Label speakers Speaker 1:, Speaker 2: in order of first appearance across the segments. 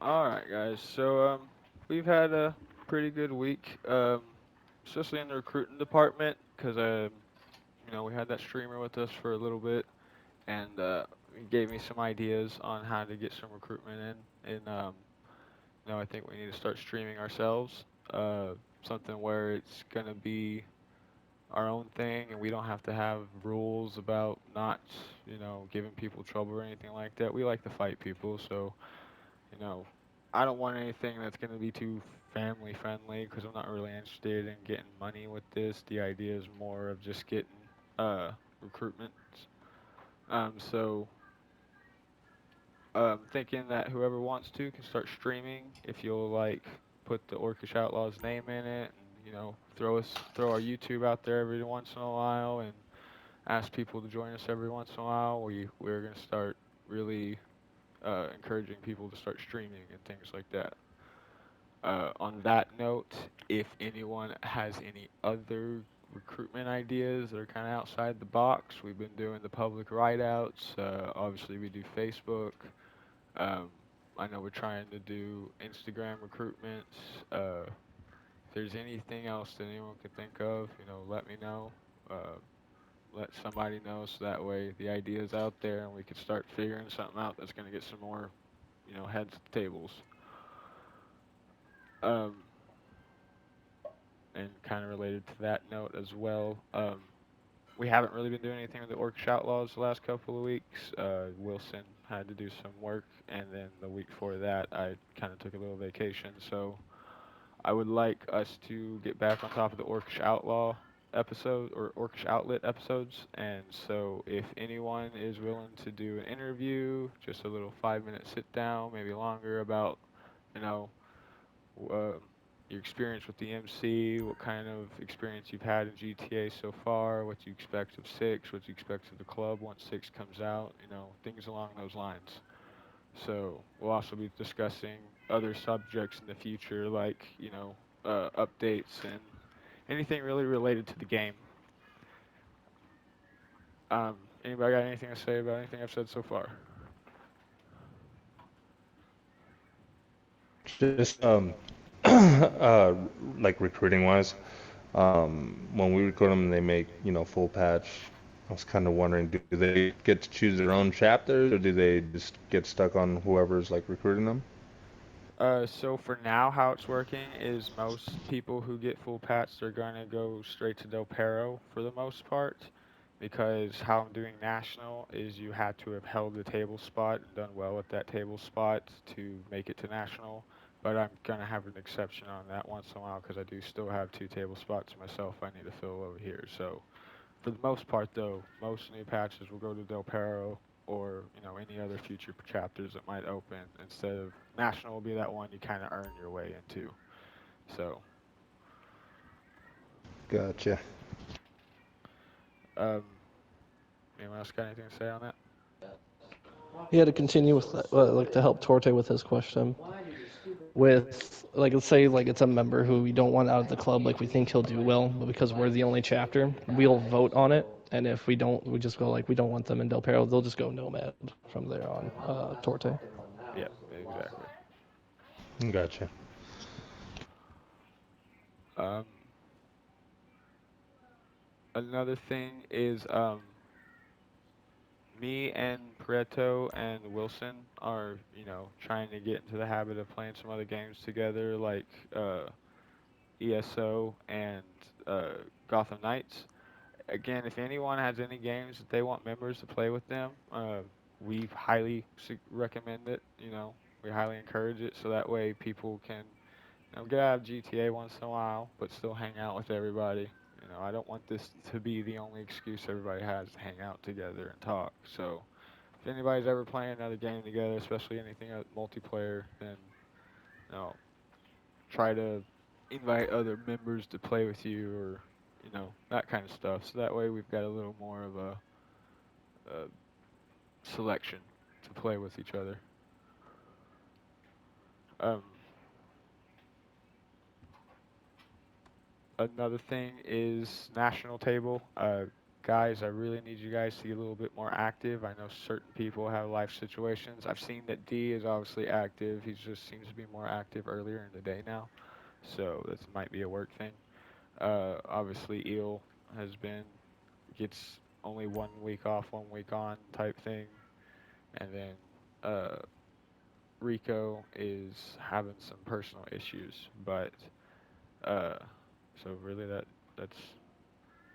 Speaker 1: All right, guys. So we've had a pretty good week, especially in the recruiting department, because we had that streamer with us for a little bit, and he gave me some ideas on how to get some recruitment in. And I think we need to start streaming ourselves. Something where it's gonna be our own thing, and we don't have to have rules about not, giving people trouble or anything like that. We like to fight people, so you know, I don't want anything that's going to be too family friendly because I'm not really interested in getting money with this. The idea is more of just getting recruitment. So thinking that whoever wants to can start streaming. If you'll like put the Orcish Outlaws name in it, and throw our YouTube out there every once in a while, and ask people to join us every once in a while. We're gonna start really encouraging people to start streaming and things like that. On that note, if anyone has any other recruitment ideas that are kind of outside the box, we've been doing the public write-outs. Obviously, we do Facebook. Um, I know we're trying to do Instagram recruitments. If there's anything else that anyone can think of, let me know. Uh, let somebody know so that way the idea is out there and we can start figuring something out that's going to get some more, heads at the tables. Um, and kind of related to that note as well. We haven't really been doing anything with the Orcish Outlaws the last couple of weeks. Wilson had to do some work, and then the week before that, I kind of took a little vacation. So I would like us to get back on top of the Orcish Outlaw episode or Orcish Outlet episodes. And so if anyone is willing to do an interview, just a little 5 minute sit down, maybe longer, about you know uh, your experience with the MC, what kind of experience you've had in GTA so far, what you expect of six, what you expect of the club once six comes out, things along those lines. So we'll also be discussing other subjects in the future, like updates and anything really related to the game. Anybody got anything to say about anything I've said so far?
Speaker 2: Just like recruiting wise, when we record them and they make, full patch, I was kind of wondering, do they get to choose their own chapters or do they just get stuck on whoever's like recruiting them?
Speaker 1: So for now, how it's working is most people who get full pats, they're going to go straight to Del Perro for the most part, because how I'm doing national is you had to have held the table spot and done well at that table spot to make it to national. But I'm going to have an exception on that once in a while because I do still have two table spots myself I need to fill over here. So for the most part, though, most new patches will go to Del Perro or any other future chapters that might open. Instead of National will be that one you kind of earn your way into. So,
Speaker 2: Gotcha.
Speaker 1: um, anyone else got anything to say on that?
Speaker 3: Yeah, to continue with that, like to help Torte with his question. With like let's say like it's a member who we don't want out of the club, like we think he'll do well, but because we're the only chapter, we'll vote on it. And if we don't, we just go like we don't want them in Del Perro. They'll just go Nomad from there on. Torte.
Speaker 1: Yeah, exactly.
Speaker 2: Gotcha.
Speaker 1: Um, Another thing is me and Pareto and Wilson are trying to get into the habit of playing some other games together, like ESO and Gotham Knights. Again, if anyone has any games that they want members to play with them, we highly recommend it. We highly encourage it, so that way people can get out of GTA once in a while, but still hang out with everybody. I don't want this to be the only excuse everybody has to hang out together and talk. So, if anybody's ever playing another game together, especially anything multiplayer, then you know, try to invite other members to play with you, or that kind of stuff. So that way we've got a little more of a selection to play with each other. Um, Another thing is national table. guys, I really need you guys to get a little bit more active. I know certain people have life situations. I've seen that D is obviously active. He just seems to be more active earlier in the day now. So this might be a work thing. Obviously, Eel has been gets only 1 week off, 1 week on type thing, and then uh, Rico is having some personal issues. But uh, so really that's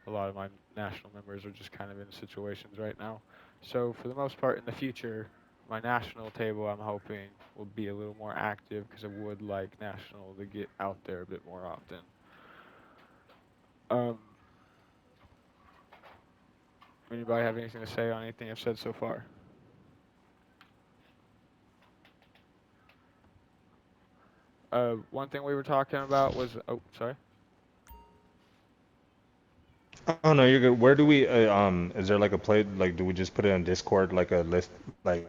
Speaker 1: a lot of my national members are just kind of in situations right now. So for the most part, in the future, my national table I'm hoping will be a little more active because I would like national to get out there a bit more often. Um, Anybody have anything to say on anything I've said so far? One thing we were talking about was, oh, sorry.
Speaker 2: Oh no, you're good. Where do we is there like a play like do we just put it on Discord like a list like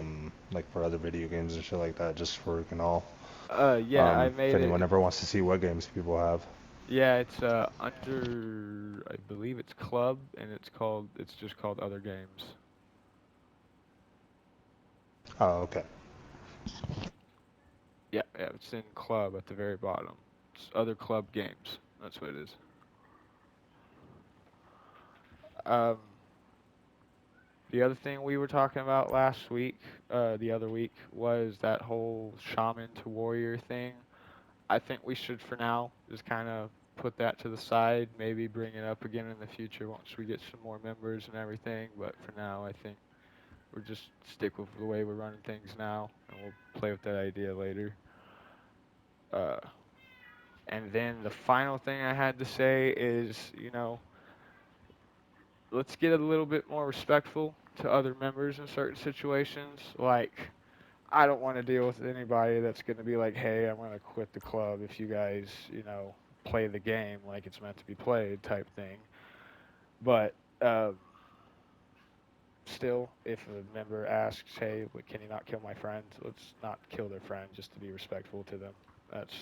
Speaker 2: for other video games and shit like that just for we can all
Speaker 1: Yeah, I
Speaker 2: if
Speaker 1: made
Speaker 2: anyone
Speaker 1: it.
Speaker 2: ever wants to see what games people have.
Speaker 1: Yeah, it's under, I believe it's club, and it's just called other games.
Speaker 2: Oh, okay.
Speaker 1: Yeah, yeah, it's in club at the very bottom. It's other club games. That's what it is. Um, the other thing we were talking about last week, the other week, was that whole shaman to warrior thing. I think we should, for now, just kind of put that to the side. Maybe bring it up again in the future once we get some more members and everything. But for now, I think we'll just stick with the way we're running things now, and we'll play with that idea later. Uh, and then the final thing I had to say is, let's get a little bit more respectful to other members in certain situations. Like, I don't want to deal with anybody that's going to be like, hey, I'm going to quit the club if you guys, play the game like it's meant to be played type thing. But still, if a member asks, hey, can you not kill my friend? Let's not kill their friend just to be respectful to them. That's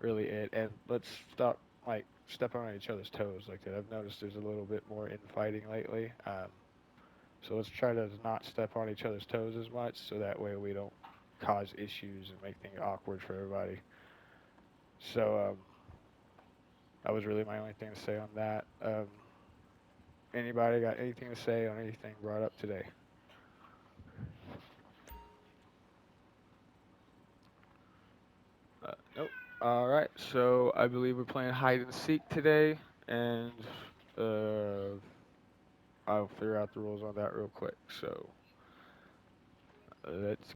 Speaker 1: really it. And let's stop, like, stepping on each other's toes like that. I've noticed there's a little bit more infighting lately. So let's try to not step on each other's toes as much so that way we don't cause issues and make things awkward for everybody. So that was really my only thing to say on that. Anybody got anything to say on anything brought up today? Nope. All right. So I believe we're playing hide and seek today, and uh, I'll figure out the rules on that real quick. So let's